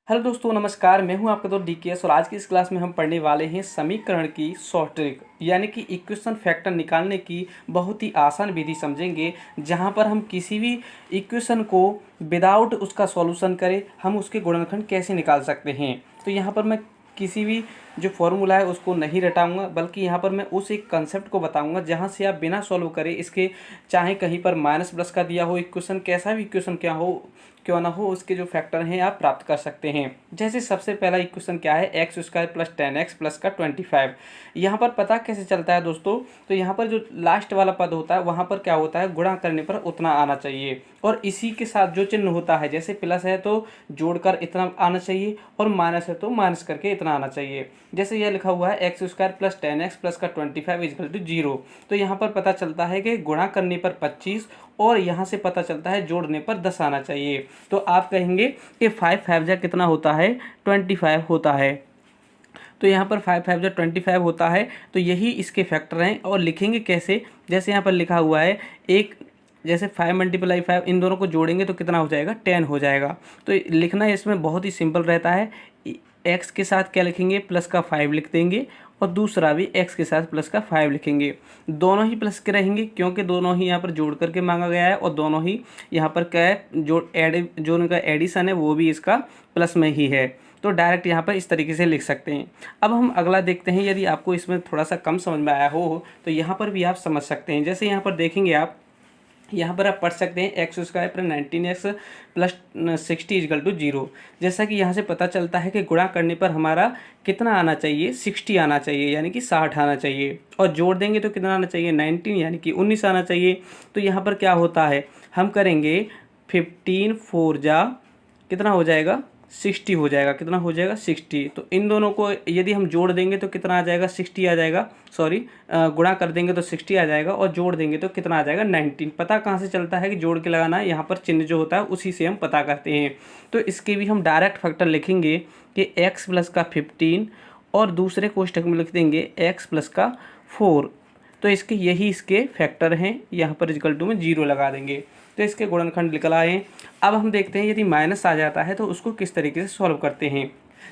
Hello दोस्तों, नमस्कार। मैं हूं आपका दोस्त डीकेएस और आज की इस क्लास में हम पढ़ने वाले हैं समीकरण की शॉर्ट ट्रिक यानी कि इक्वेशन फैक्टर निकालने की बहुत ही आसान विधि समझेंगे, जहां पर हम किसी भी इक्वेशन को विदाउट उसका सॉल्यूशन करें हम उसके गुणनखंड कैसे निकाल सकते हैं। तो यहाँ पर मैं किसी भी जो फॉर्मूला है उसको नहीं रटाऊंगा, बल्कि यहाँ पर मैं उस एक कंसेप्ट को बताऊंगा जहाँ से आप बिना सॉल्व करे इसके, चाहे कहीं पर माइनस प्लस का दिया हो इक्वेशन, कैसा भी इक्वेशन क्यों ना हो, उसके जो फैक्टर हैं आप प्राप्त कर सकते हैं। जैसे सबसे पहला इक्वेशन क्या है, x square plus 10x plus का 25। यहाँ पर पता कैसे चलता है दोस्तों, तो यहाँ पर जो लास्ट वाला पद होता है वहाँ पर क्या होता है, गुणा करने पर उतना आना चाहिए और इसी के साथ जो चिन्ह होता है, जैसे प्लस है तो जोड़कर इतना आना चाहिए और माइनस है तो माइनस करके इतना आना चाहिए। जैसे यह लिखा हुआ है x square plus 10x plus का 25 इक्वल टू 0, तो यहाँ पर पता चलता है कि गुणा करने पर 25 और यहाँ से पता चलता है जोड़ने पर 10 आना चाहिए। तो आप कहेंगे कि 5 5 जा कितना होता है, 25 होता है। तो यहाँ पर 5 5 जा 25 होता है, तो यही इसके फैक्टर हैं। और लिखेंगे कैसे, जैसे यहाँ पर लिखा हुआ है एक, जैसे 5 × 5 इन दोनों को जोड़ेंगे तो कितना हो जाएगा, 10 हो जाएगा। तो लिखना इसमें बहुत ही सिंपल रहता है। एक्स के साथ क्या लिखेंगे, प्लस का 5 लिख देंगे और दूसरा भी एक्स के साथ प्लस का 5 लिखेंगे। दोनों ही प्लस के रहेंगे क्योंकि दोनों ही यहाँ पर जोड़ करके मांगा गया है और दोनों ही यहाँ पर क्या है, जो उनका एडिशन है वो भी इसका प्लस में ही है। तो डायरेक्ट यहाँ पर इस तरीके से लिख सकते हैं। अब हम अगला देखते हैं। यदि आपको इसमें थोड़ा सा कम समझ में आया हो तो यहाँ पर भी आप समझ सकते हैं। जैसे यहाँ पर देखेंगे आप, यहाँ पर आप पढ़ सकते हैं एक्स स्क्वायर पर 19x प्लस 60 इक्वल टू 0। जैसा कि यहाँ से पता चलता है कि गुणा करने पर हमारा कितना आना चाहिए, 60 आना चाहिए यानी कि 60 आना चाहिए, और जोड़ देंगे तो कितना आना चाहिए, 19 यानी कि 19 आना चाहिए। तो यहाँ पर क्या होता है, हम करेंगे 15 4 जा कितना हो जाएगा, 60 हो जाएगा। कितना हो जाएगा, 60। तो इन दोनों को यदि हम जोड़ देंगे तो कितना आ जाएगा, 60 आ जाएगा। सॉरी, गुणा कर देंगे तो 60 आ जाएगा और जोड़ देंगे तो कितना आ जाएगा, 19। पता कहाँ से चलता है कि जोड़ के लगाना है, यहाँ पर चिन्ह जो होता है उसी से हम पता करते हैं। तो इसके भी हम डायरेक्ट फैक्टर लिखेंगे कि x प्लस का 15 और दूसरे कोष्ठक में लिख देंगे x प्लस का 4। तो इसके फैक्टर हैं, यहाँ पर इक्वल टू में 0 लगा देंगे तो इसके गुणनखंड निकल आए। अब हम देखते हैं यदि माइनस आ जाता है तो उसको किस तरीके से सॉल्व करते हैं।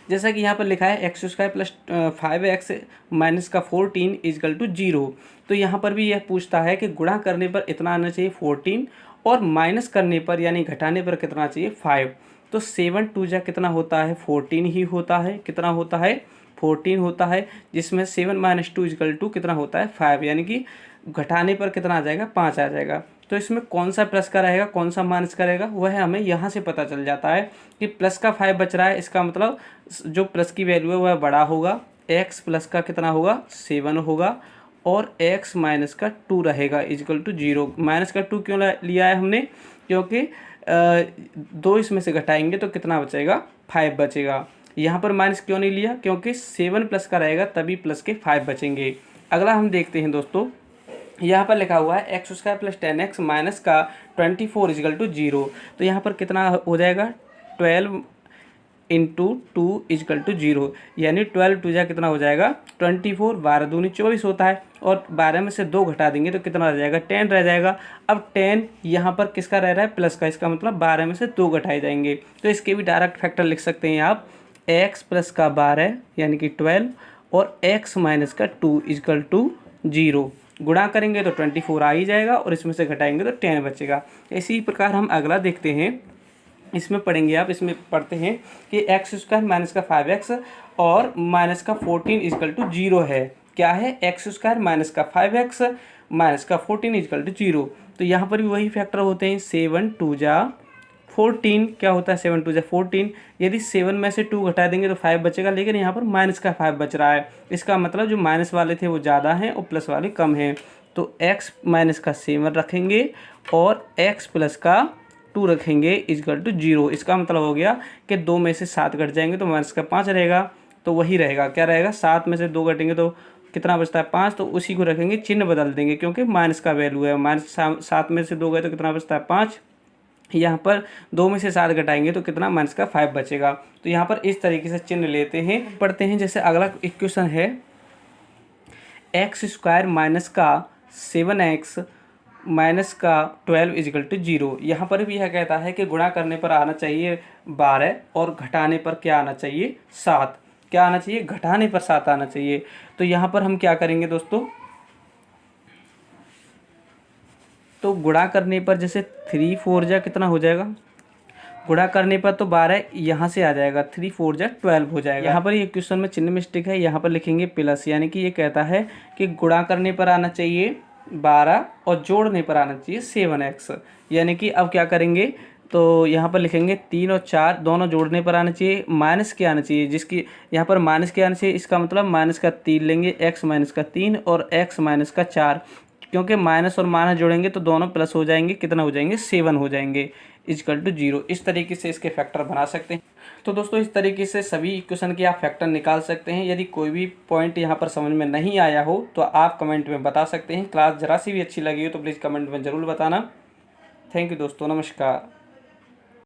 जैसा कि यहाँ पर लिखा है x square plus 5x minus का 14 इक्वल टू 0। तो यहाँ पर भी यह पूछता है कि गुणा करने पर इतना आना चाहिए 14 और माइनस करने पर यानी घटाने पर कितना चाहिए 5। तो 7 2 जा कितना होता है, 14 ही होता है। कितना होता है, 14 होता है, जिसमें 7 - 2 इक्वल टू कितना होता है 5, यानी कि घटाने पर कितना आ जाएगा, 5 आ जाएगा। तो इसमें कौन सा प्लस का रहेगा कौन सा माइनस का रहेगा वह हमें यहाँ से पता चल जाता है कि प्लस का 5 बच रहा है, इसका मतलब जो प्लस की वैल्यू है वह बड़ा होगा। x प्लस का कितना होगा, 7 होगा और x माइनस का 2 रहेगा इक्वल टू 0। माइनस का 2 क्यों लिया है हमने, क्योंकि 2 इसमें से घटाएंगे तो कितना बचेगा, 5 बचेगा। यहाँ पर माइनस क्यों नहीं लिया, क्योंकि 7 प्लस का रहेगा तभी प्लस के 5 बचेंगे। अगला हम देखते हैं दोस्तों, यहाँ पर लिखा हुआ है x square plus 10x minus का 24 इक्वल टू 0। तो यहाँ पर कितना हो जाएगा, 12 × 2 इक्वल टू 0, यानी 12 2 जा कितना हो जाएगा 24, 12 दूनी 24 होता है और 12 में से 2 घटा देंगे तो कितना रह जाएगा, 10 रह जाएगा। अब 10 यहाँ पर किसका रह रहा है, प्लस का, इसका मतलब 12 में से 2 घटाए जाएंगे। तो इसके भी डायरेक्ट फैक्टर लिख सकते हैं आप, x प्लस का 12 यानी कि 12 और x माइनस का 2 इक्वल टू 0। गुणा करेंगे तो 24 आ ही जाएगा और इसमें से घटाएंगे तो 10 बचेगा। इसी प्रकार हम अगला देखते हैं। इसमें पढ़ेंगे आप, इसमें पढ़ते हैं कि एक्स स्क्वायर माइनस का 5x और माइनस का 14 इक्वल टू 0 है। क्या है, एक्स स्क्वायर माइनस का 5x माइनस का 14 इक्वल टू 0। तो यहाँ पर भी वही फैक्टर होते हैं, 7 2 जा 14 क्या होता है, 7 2 जा 14। यदि 7 में से 2 घटा देंगे तो 5 बचेगा, लेकिन यहाँ पर माइनस का 5 बच रहा है। इसका मतलब जो माइनस वाले थे वो ज़्यादा हैं और प्लस वाले कम हैं। तो x माइनस का 7 रखेंगे और x प्लस का 2 रखेंगे इक्वल टू 0। इसका मतलब हो गया कि 2 में से 7 घट जाएंगे तो माइनस का 5 रहेगा। तो वही रहेगा, क्या रहेगा, 7 में से 2 घटेंगे तो कितना बचता है 5। तो उसी को रखेंगे, चिन्ह बदल देंगे क्योंकि माइनस का वैल्यू है। माइनस 7 में से 2 गए तो कितना बचता है 5। यहाँ पर 2 में से 7 घटाएंगे तो कितना, माइनस का 5 बचेगा। तो यहाँ पर इस तरीके से चिन्ह लेते हैं, पढ़ते हैं। जैसे अगला इक्वेशन है एक्स स्क्वायर माइनस का 7x माइनस का 12 इजिकल टू 0। यहाँ पर भी यह कहता है कि गुणा करने पर आना चाहिए 12 और घटाने पर क्या आना चाहिए 7। क्या आना चाहिए? घटाने पर 7 आना चाहिए। तो यहाँ पर हम क्या करेंगे दोस्तों, तो गुणा करने पर जैसे 3 4 जा कितना हो जाएगा, गुणा करने पर तो 12 यहाँ से आ जाएगा, 3 4 जा 12 हो जाएगा। यहाँ पर ये क्वेश्चन में चिन्ह मिस्टेक है, यहाँ पर लिखेंगे प्लस, यानी कि ये कहता है कि गुणा करने पर आना चाहिए 12 और जोड़ने पर आना चाहिए 7x। यानी कि अब क्या करेंगे, तो यहाँ पर लिखेंगे 3 और 4 दोनों जोड़ने पर आना चाहिए, माइनस के आना चाहिए, जिसकी यहाँ पर माइनस के आना चाहिए, इसका मतलब माइनस का 3 लेंगे, x माइनस का 3 और x माइनस का 4, क्योंकि माइनस और माइनस जोड़ेंगे तो दोनों प्लस हो जाएंगे, कितना हो जाएंगे 7 हो जाएंगे इक्वल टू 0। इस तरीके से इसके फैक्टर बना सकते हैं। तो दोस्तों इस तरीके से सभी इक्वेशन के आप फैक्टर निकाल सकते हैं। यदि कोई भी पॉइंट यहाँ पर समझ में नहीं आया हो तो आप कमेंट में बता सकते हैं। क्लास जरा सी भी अच्छी लगी हो तो प्लीज़ कमेंट में ज़रूर बताना। थैंक यू दोस्तों, नमस्कार।